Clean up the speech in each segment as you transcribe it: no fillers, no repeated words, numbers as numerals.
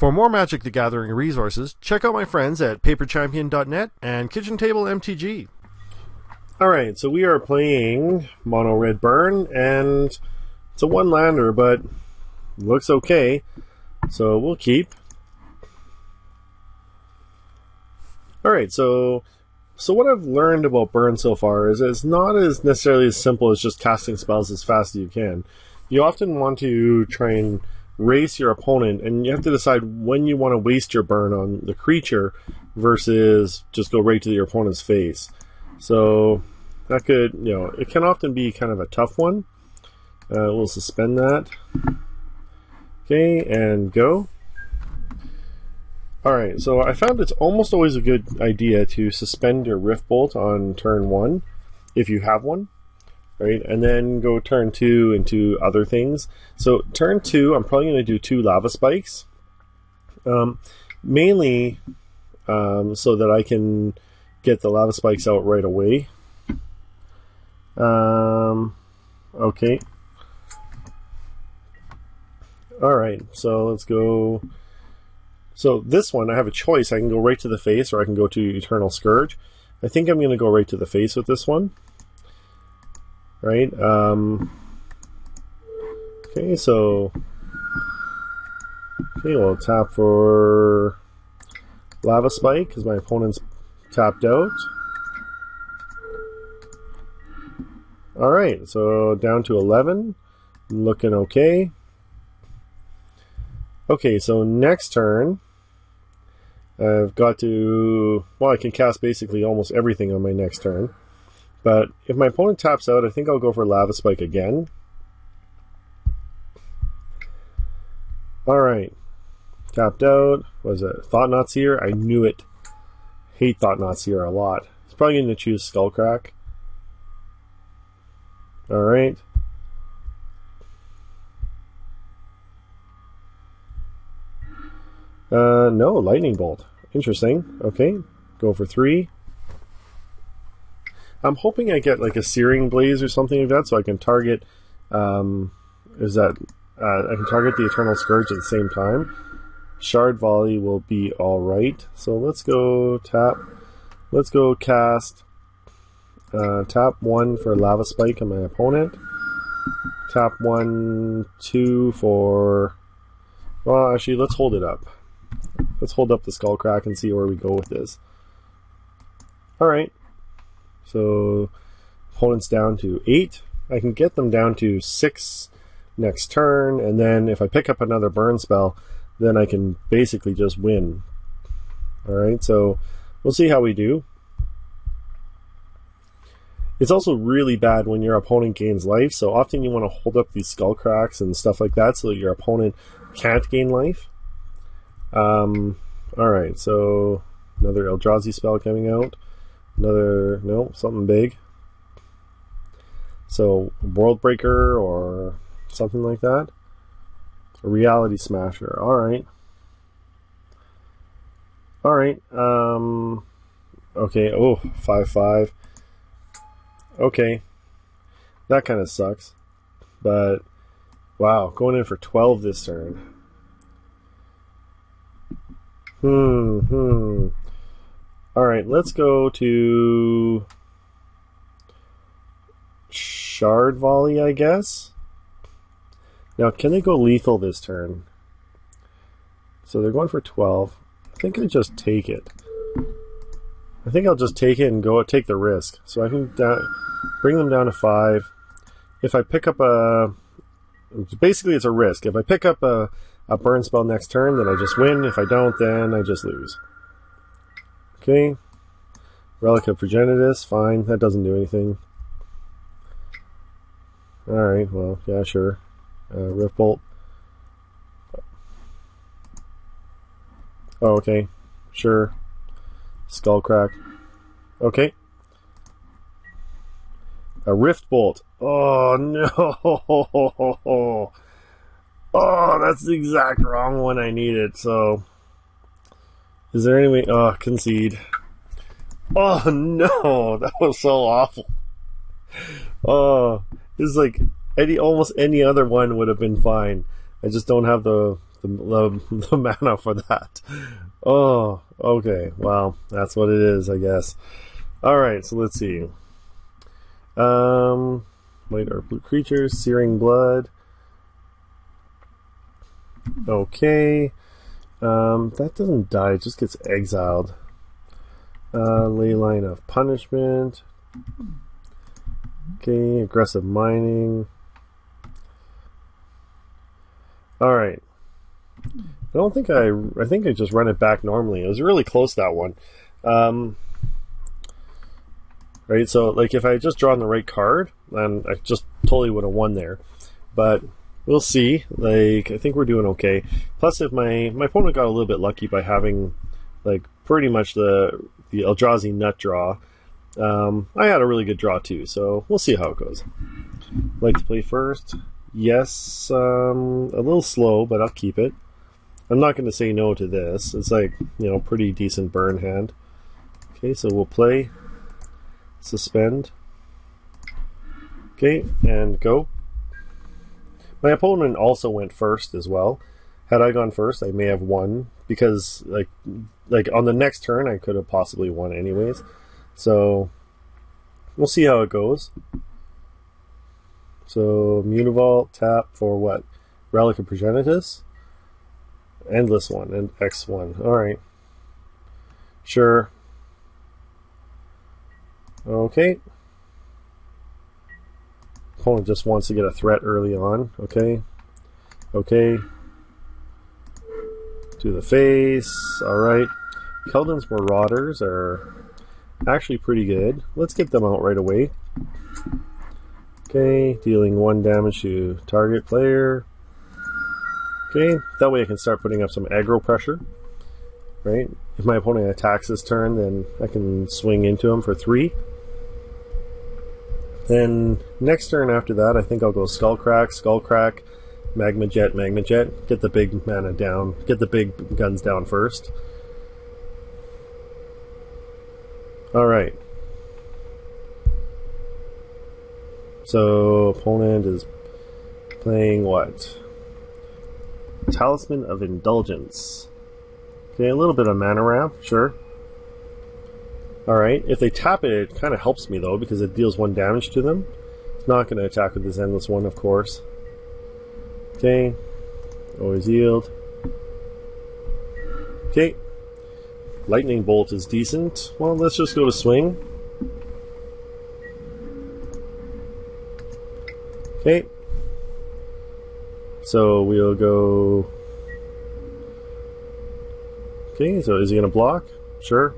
For more Magic the Gathering resources, check out my friends at paperchampion.net and Kitchen Table MTG. Alright, so we are playing Mono Red Burn, and it's a one-lander, but looks okay, so we'll keep. Alright, so what I've learned about Burn so far is it's not as necessarily as simple as just casting spells as fast as you can. You often want to try and race your opponent, and you have to decide when you want to waste your burn on the creature versus just go right to your opponent's face. So that could, it can often be kind of a tough one. We'll suspend that. Okay, and go. Alright, so I found it's almost always a good idea to suspend your Rift Bolt on turn 1, if you have one. Right, and then go turn 2 into other things. So turn 2, I'm probably going to do 2 Lava Spikes. Mainly so that I can get the Lava Spikes out right away. Okay. Alright, so let's go. So this one, I have a choice. I can go right to the face, or I can go to Eternal Scourge. I think I'm going to go right to the face with this one. Right? Okay, so... Okay, we'll tap for Lava Spike, because my opponent's tapped out. Alright, so down to 11. Looking okay. Okay, so next turn, I've got to... Well, I can cast basically almost everything on my next turn. But if my opponent taps out, I think I'll go for Lava Spike again. Alright. Tapped out. What is it? Thought-Knot Seer? I knew it. Hate Thought-Knot Seer a lot. He's probably going to choose Skullcrack. Alright. No, Lightning Bolt. Interesting. Okay, go for 3. I'm hoping I get like a Searing Blaze or something like that, so I can target. I can target the Eternal Scourge at the same time. Shard Volley will be all right. So let's go tap. Let's go cast. Tap 1 for Lava Spike on my opponent. Tap 1, 2 for. Well, actually, let's hold it up. Let's hold up the Skullcrack and see where we go with this. Alright. So, opponent's down to 8. I can get them down to 6 next turn, and then if I pick up another burn spell, then I can basically just win. Alright, so we'll see how we do. It's also really bad when your opponent gains life, so often you want to hold up these Skullcracks and stuff like that so that your opponent can't gain life. Alright, so another Eldrazi spell coming out. Another, no, something big. So, World Breaker or something like that. A Reality Smasher, alright. Alright, okay, oh, 5/5. Okay, that kind of sucks. But, wow, going in for 12 this turn. Alright, let's go to Shard Volley, I guess. Now, can they go lethal this turn? So they're going for 12. I think I just take it. I think I'll just take it and go take the risk. So I can bring them down to 5. If I pick up a... Basically, it's a risk. If I pick up a burn spell next turn, then I just win. If I don't, then I just lose. Okay. Relic of Progenitus, fine. That doesn't do anything. Alright, well, yeah, sure. Rift Bolt. Oh, okay. Sure. Skullcrack. Okay. A Rift Bolt. Oh, no! Oh, that's the exact wrong one I needed, so... Is there any way... Oh, concede. Oh, no! That was so awful. Oh, it's like almost any other one would have been fine. I just don't have the the mana for that. Oh, okay. Well, that's what it is, I guess. Alright, so let's see. White or blue creatures, Searing Blood. Okay. That doesn't die, it just gets exiled. Leyline of Punishment. Okay, Aggressive Mining. Alright. I think I just run it back normally. It was really close, that one. Right, so like if I had just drawn the right card, then I just totally would have won there. But we'll see. Like, I think we're doing okay. Plus, if my opponent got a little bit lucky by having like pretty much the Eldrazi nut draw, I had a really good draw too. So we'll see how it goes. Like to play first? Yes, a little slow, but I'll keep it. I'm not going to say no to this. It's like, you know, pretty decent burn hand. Okay, so we'll play. Suspend. Okay, and go. My opponent also went first as well. Had I gone first, I may have won, because like on the next turn I could have possibly won anyways. So we'll see how it goes. So Munivault, tap for what? Relic of Progenitus? Endless one and X1. Alright. Sure. Okay. Opponent just wants to get a threat early on. Okay. Okay. To the face. Alright. Keldon's Marauders are actually pretty good. Let's get them out right away. Okay. Dealing 1 damage to target player. Okay. That way I can start putting up some aggro pressure. Right? If my opponent attacks this turn, then I can swing into him for 3. Then next turn after that, I think I'll go Skullcrack, Magma Jet, get the big mana down, get the big guns down first. Alright. So, opponent is playing what? Talisman of Indulgence. Okay, a little bit of mana ramp, sure. Alright, if they tap it, it kind of helps me though, because it deals 1 damage to them. It's not going to attack with this Endless one, of course. Okay, always yield. Okay, Lightning Bolt is decent. Well, let's just go to swing. Okay, so we'll go... Okay, so is he going to block? Sure.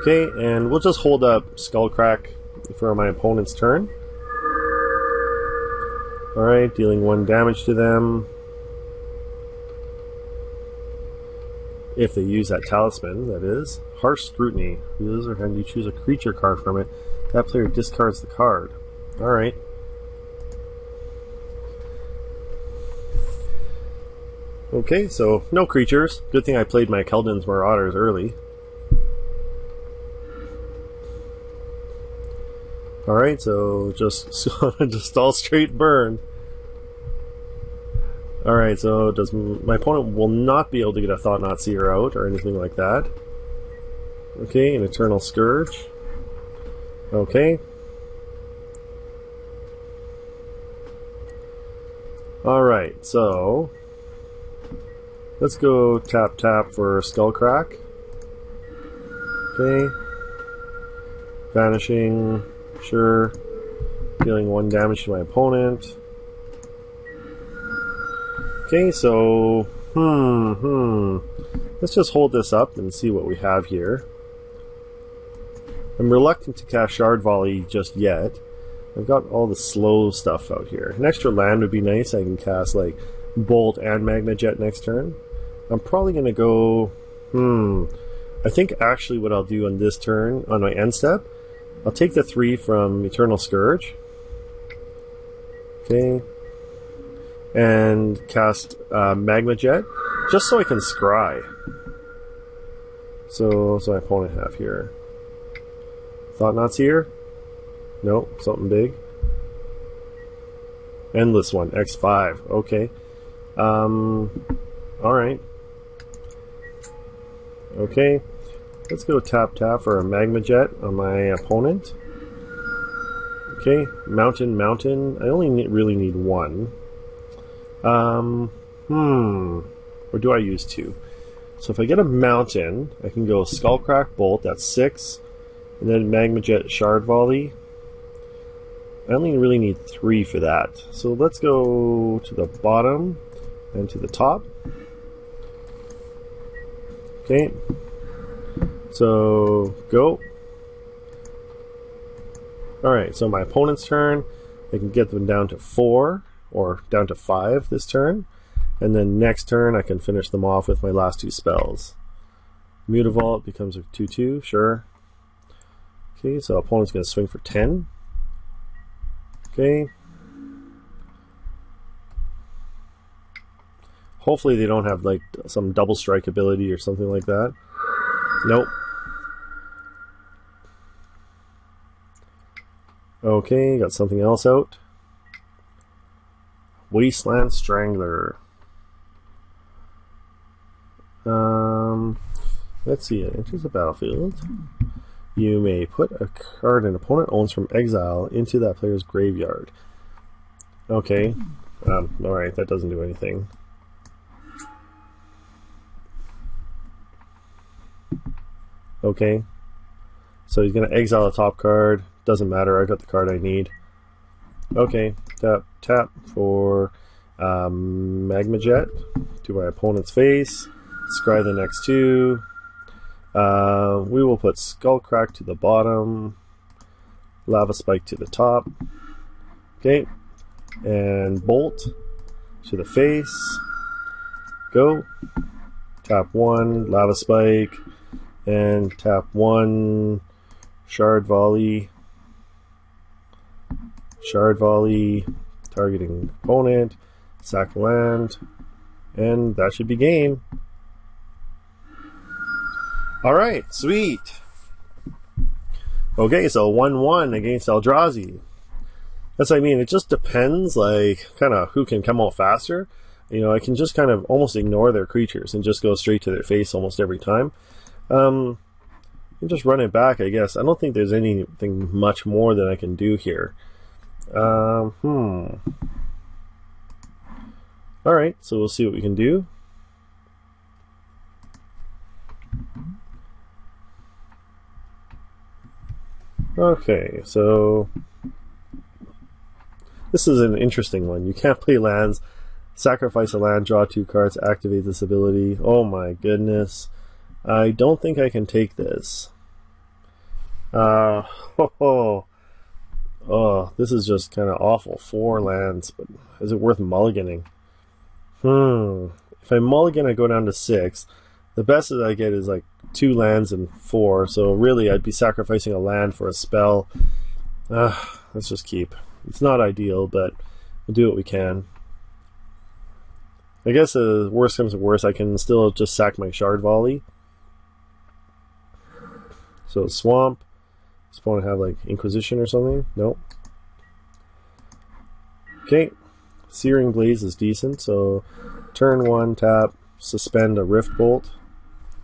Okay, and we'll just hold up Skullcrack for my opponent's turn. Alright, dealing 1 damage to them. If they use that talisman, that is. Harsh Scrutiny. You choose a creature card from it. That player discards the card. Alright. Okay, so no creatures. Good thing I played my Keldon's Marauders early. Alright, so just all straight burn. Alright, so my opponent will not be able to get a Thought-Knot Seer out or anything like that. Okay, an Eternal Scourge. Okay. Alright, so let's go tap for Skullcrack. Okay. Vanishing. Sure. Dealing 1 damage to my opponent. Okay, so... Let's just hold this up and see what we have here. I'm reluctant to cast Shard Volley just yet. I've got all the slow stuff out here. An extra land would be nice. I can cast, like, Bolt and Magma Jet next turn. I'm probably going to go... I think actually what I'll do on this turn, on my end step, I'll take the 3 from Eternal Scourge. Okay. And cast Magma Jet, just so I can scry. So what's my opponent have here? Thought-Knot Seer? Nope, something big. Endless one, X5. Okay. Alright. Okay. Let's go tap for a Magma Jet on my opponent. Okay. Mountain. I only really need one. Or do I use two? So if I get a mountain, I can go Skullcrack Bolt, that's 6. And then Magma Jet Shard Volley. I only really need 3 for that. So let's go to the bottom and to the top. Okay. So go. Alright, so my opponent's turn. I can get them down to 4 or down to 5 this turn. And then next turn I can finish them off with my last 2 spells. Mutavault becomes a 2/2, sure. Okay, so opponent's going to swing for 10. Okay. Hopefully they don't have like some double strike ability or something like that. Nope. Okay, got something else out. Wasteland Strangler. Let's see, it enters the battlefield. You may put a card an opponent owns from exile into that player's graveyard. Okay. Alright, that doesn't do anything. Okay. So he's going to exile a top card. Doesn't matter, I got the card I need. Okay, tap for Magma Jet to my opponent's face. Scry the next 2. We will put Skullcrack to the bottom, Lava Spike to the top. Okay, and Bolt to the face. Go. Tap 1, Lava Spike, and tap 1, Shard Volley. Shard Volley, targeting opponent, sack land, and that should be game. Alright, sweet. Okay, so 1-1 against Eldrazi. That's what I mean, it just depends, like, kind of who can come out faster. You know, I can just kind of almost ignore their creatures and just go straight to their face almost every time. You can just run it back, I guess. I don't think there's anything much more that I can do here. Alright, so we'll see what we can do. Okay, so this is an interesting one. You can't play lands, sacrifice a land, draw 2 cards, activate this ability. Oh my goodness. I don't think I can take this. Oh, this is just kind of awful. 4 lands, but is it worth mulliganing? If I mulligan, I go down to 6. The best that I get is like 2 lands and 4, so really I'd be sacrificing a land for a spell. Let's just keep. It's not ideal, but we'll do what we can. I guess worst comes to worst, I can still just sack my Shard Volley. So Swamp. Does opponent have like Inquisition or something? Nope. Okay. Searing Blaze is decent, so turn 1, tap, suspend a Rift Bolt,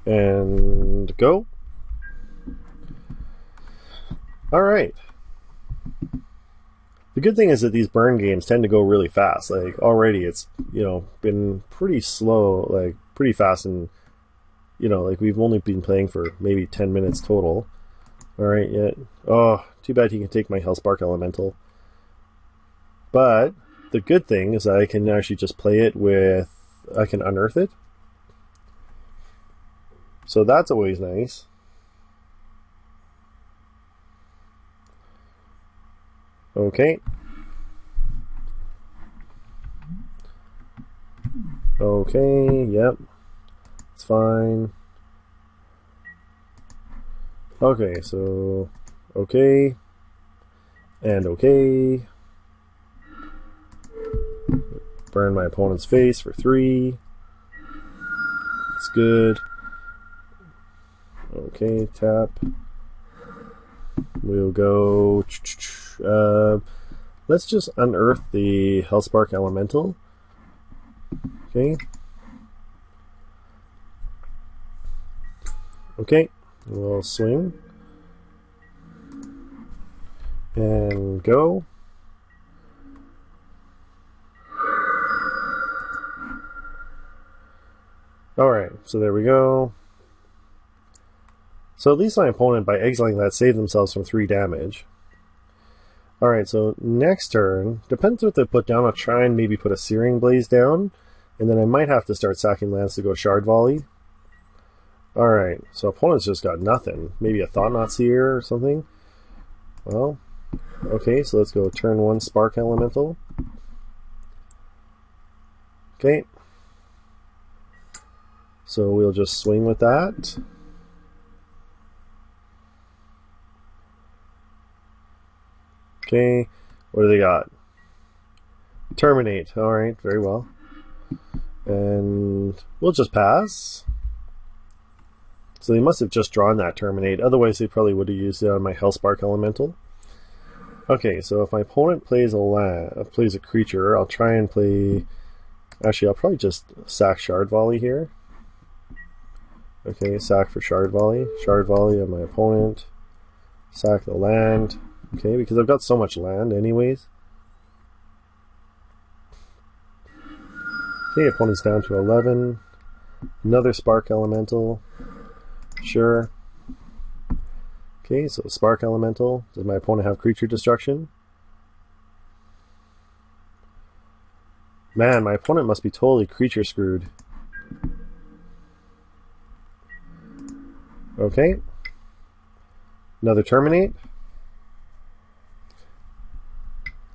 and go. Alright. The good thing is that these burn games tend to go really fast. Like, already it's, you know, been pretty slow, like, pretty fast, and, you know, like, we've only been playing for maybe 10 minutes total. Alright, yeah. Oh, too bad he can take my Hellspark Elemental. But the good thing is that I can actually just play it with, I can unearth it. So that's always nice. Okay. Okay, yep. It's fine. Okay, so okay. And okay. Burn my opponent's face for 3. It's good. Okay, tap. We'll go Let's just unearth the Hellspark Elemental. Okay. Okay, we'll swing. And go. Alright, so there we go. So at least my opponent, by exiling that, saved themselves from 3 damage. Alright, so next turn, depends what they put down, I'll try and maybe put a Searing Blaze down, and then I might have to start sacking lands to go Shard Volley. Alright, so opponent's just got nothing. Maybe a Thought-Knot Seer or something? Well, okay, so let's go turn 1 Spark Elemental. Okay. So we'll just swing with that. Okay, what do they got? Terminate. Alright, very well. And we'll just pass. So they must have just drawn that Terminate, otherwise they probably would have used it on my Hellspark Elemental. Okay, so if my opponent plays a creature, I'll try and play... Actually, I'll probably just sack Shard Volley here. Okay, sack for Shard Volley. Shard Volley on my opponent. Sack the land. Okay, because I've got so much land anyways. Okay, opponent's down to 11. Another Spark Elemental. Sure. Okay, so Spark Elemental. Does my opponent have creature destruction? Man, my opponent must be totally creature screwed. Okay. Another Terminate.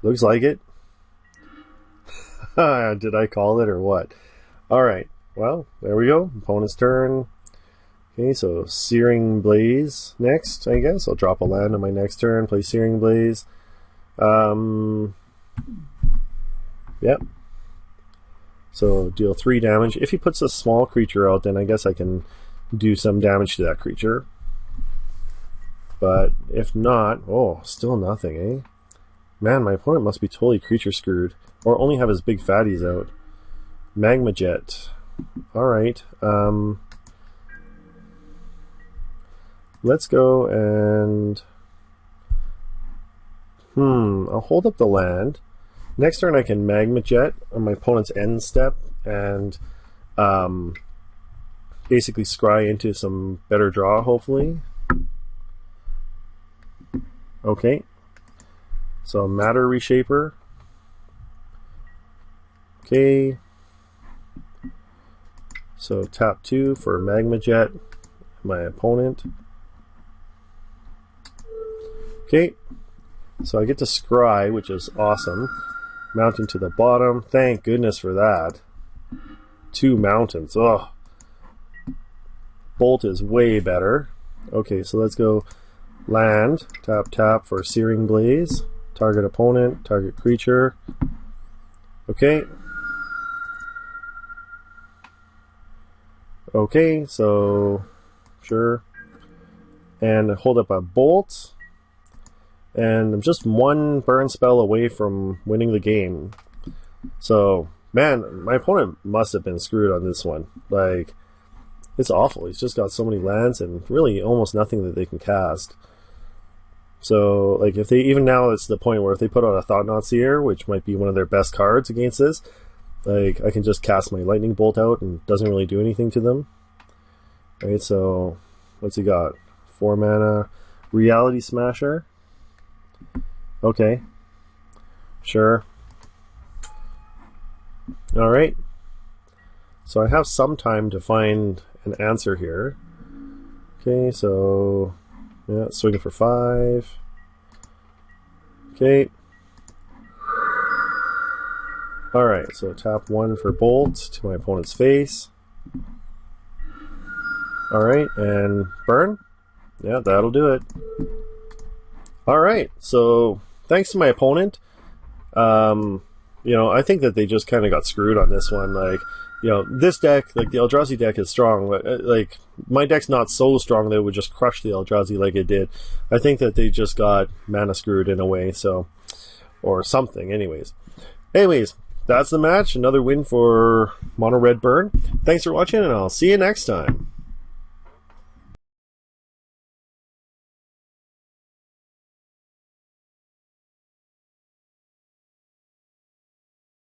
Looks like it. Did I call it or what? Alright, well, there we go. Opponent's turn. Okay, so Searing Blaze next, I guess. I'll drop a land on my next turn, play Searing Blaze. Yep. So deal 3 damage. If he puts a small creature out, then I guess I can do some damage to that creature. But if not, oh, still nothing, eh? Man, my opponent must be totally creature screwed. Or only have his big fatties out. Magma Jet. Alright. Let's go and... I'll hold up the land. Next turn I can Magma Jet on my opponent's end step and basically scry into some better draw, hopefully. Okay. So Matter Reshaper. Okay. So tap 2 for Magma Jet, my opponent. Okay. So I get to scry, which is awesome. Mountain to the bottom. Thank goodness for that. 2 mountains. Oh. Bolt is way better. Okay, so let's go land. Tap tap for Searing Blaze. Target opponent, target creature. Okay. Okay, so sure. And hold up a bolt. And I'm just 1 burn spell away from winning the game. So, man, my opponent must have been screwed on this one. Like, it's awful. He's just got so many lands and really almost nothing that they can cast. So, like, if they, even now it's the point where if they put out a Thought-Knot Seer, which might be one of their best cards against this, like, I can just cast my Lightning Bolt out and it doesn't really do anything to them. Alright, so, what's he got? 4 mana Reality Smasher. Okay. Sure. Alright. So I have some time to find an answer here. Okay, so yeah, swinging for 5. Okay. Alright, so tap 1 for bolt to my opponent's face. Alright, and burn. Yeah, that'll do it. Alright, so thanks to my opponent. You know, I think that they just kind of got screwed on this one. Like, you know, this deck, like the Eldrazi deck is strong, but like my deck's not so strong that it would just crush the Eldrazi like it did. I think that they just got mana screwed in a way. So or something. Anyways, that's the match. Another win for Mono Red Burn. Thanks for watching, and I'll see you next time.